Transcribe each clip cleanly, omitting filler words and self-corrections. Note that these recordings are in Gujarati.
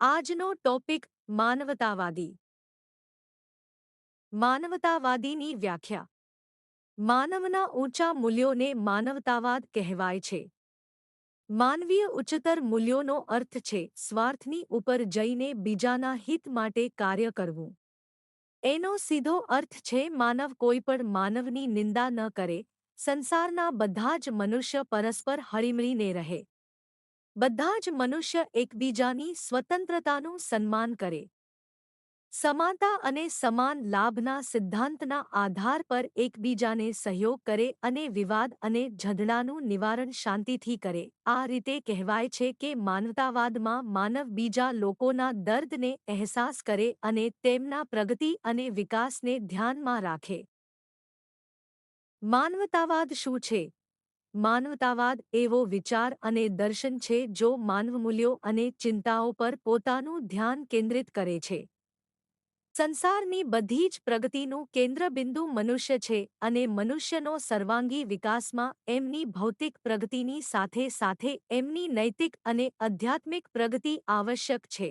આજનો ટોપિક માનવતાવાદી. માનવતાવાદીની વ્યાખ્યા. માનવના ઊંચા મૂલ્યોને માનવતાવાદ કહેવાય છે. માનવીય ઉચ્ચતર મૂલ્યોનો અર્થ છે સ્વાર્થની ઉપર જઈને બીજાના હિત માટે કાર્ય કરવું. એનો સીધો અર્થ છે માનવ કોઈ પણ માનવની નિંદા ન કરે, સંસારના બધા જ મનુષ્ય પરસ્પર હળીમળીને રહે. બધા જ મનુષ્ય એકબીજાની સ્વતંત્રતાનું સન્માન કરે. સમાનતા અને સમાન લાભના સિદ્ધાંતના આધાર પર એકબીજાને સહયોગ કરે અને વિવાદ અને ઝઘડાનું નિવારણ શાંતિથી કરે. આ રીતે કહેવાય છે કે માનવતાવાદમાં માનવ બીજા લોકોના દર્દને અહેસાસ કરે અને તેમના પ્રગતિ અને વિકાસને ધ્યાનમાં રાખે. માનવતાવાદ શું છે? માનવતાવાદ એવો વિચાર અને દર્શન છે જો માનવમૂલ્યો અને ચિંતાઓ પર પોતાનું ધ્યાન કેન્દ્રિત કરે છે. સંસારની બધી જ પ્રગતિનું કેન્દ્રબિંદુ મનુષ્ય છે અને મનુષ્યનો સર્વાંગી વિકાસમાં એમની ભૌતિક પ્રગતિની સાથે સાથે એમની નૈતિક અને આધ્યાત્મિક પ્રગતિ આવશ્યક છે.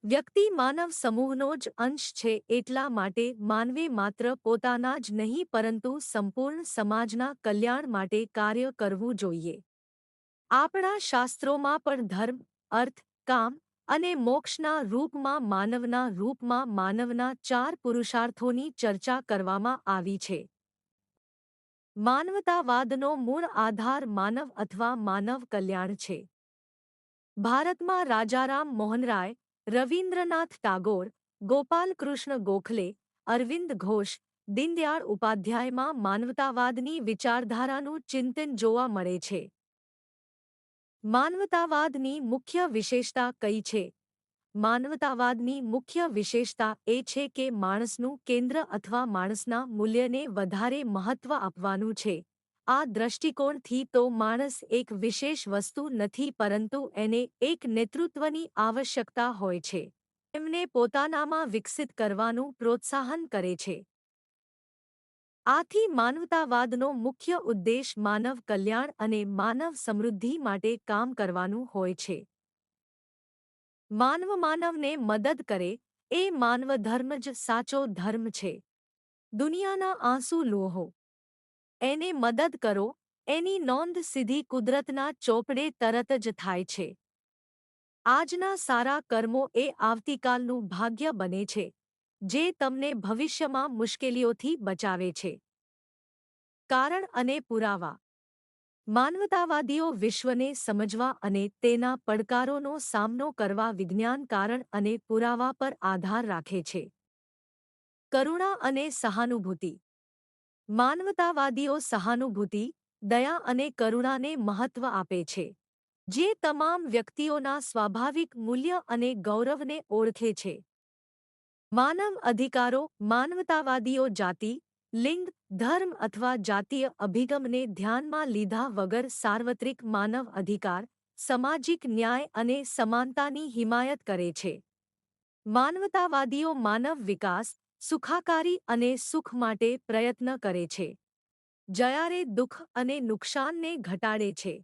વ્યક્તિ માનવ સમૂહનો જ અંશ છે, એટલા માટે માનવે માત્ર પોતાના જ નહીં પરંતુ સંપૂર્ણ સમાજના કલ્યાણ માટે કાર્ય કરવું જોઈએ. આપણા શાસ્ત્રોમાં પણ ધર્મ, અર્થ, કામ અને મોક્ષના રૂપમાં માનવના 4 પુરુષાર્થોની ચર્ચા કરવામાં આવી છે. માનવતાવાદનો મૂળ આધાર માનવ અથવા માનવ કલ્યાણ છે. ભારતમાં રાજારામ મોહનરાય, રવિન્દ્રનાથ ટાગોર, ગોપાલકૃષ્ણ ગોખલે, અરવિંદ ઘોષ, દીનદયાળ ઉપાધ્યાયમાં માનવતાવાદની વિચારધારાનું ચિંતન જોવા મળે છે. માનવતાવાદની મુખ્ય વિશેષતા કઈ છે? માનવતાવાદની મુખ્ય વિશેષતા એ છે કે માણસનું કેન્દ્ર અથવા માણસના મૂલ્યને વધારે મહત્વ આપવાનું છે. આ દ્રષ્ટિકોણથી તો માણસ એક વિશેષ વસ્તુ નથી પરંતુ એને એક નેતૃત્વની આવશ્યકતા હોય છે. એમને પોતાનામાં વિકસિત કરવાનું પ્રોત્સાહન કરે છે. આથી માનવતાવાદનો મુખ્ય ઉદ્દેશ માનવ કલ્યાણ અને માનવ સમૃદ્ધિ માટે કામ કરવાનું હોય છે. માનવને મદદ કરે એ માનવધર્મ જ સાચો ધર્મ છે. દુનિયાના આંસુ લુહો. એને મદદ કરો, એની નોંધ સીધી કુદરતના ચોપડે તરત જ થાય છે. આજના સારા કર્મો એ આવતીકાલનું ભાગ્ય બને છે, જે તમને ભવિષ્યમાં મુશ્કેલીઓથી બચાવે છે. કારણ અને પુરાવા. માનવતાવાદીઓ વિશ્વને સમજવા અને તેના પડકારોનો સામનો કરવા વિજ્ઞાન, કારણ અને પુરાવા પર આધાર રાખે છે. કરુણા અને સહાનુભૂતિ. માનવતાવાદીઓ સહાનુભૂતિ, દયા અને કરુણાને મહત્વ આપે છે, જે તમામ વ્યક્તિઓના સ્વાભાવિક મૂલ્ય અને ગૌરવને ઓળખે છે. માનવ અધિકારો. માનવતાવાદીઓ જાતિ, લિંગ, ધર્મ અથવા જાતીય અભિગમને ધ્યાનમાં લીધા વગર સાર્વત્રિક માનવ અધિકાર, સામાજિક ન્યાય અને સમાનતાની હિમાયત કરે છે. માનવતાવાદીઓ માનવ વિકાસ, સુખાકારી અને સુખ માટે પ્રયત્ન કરે છે, જ્યારે દુઃખ અને નુકસાનને ઘટાડે છે.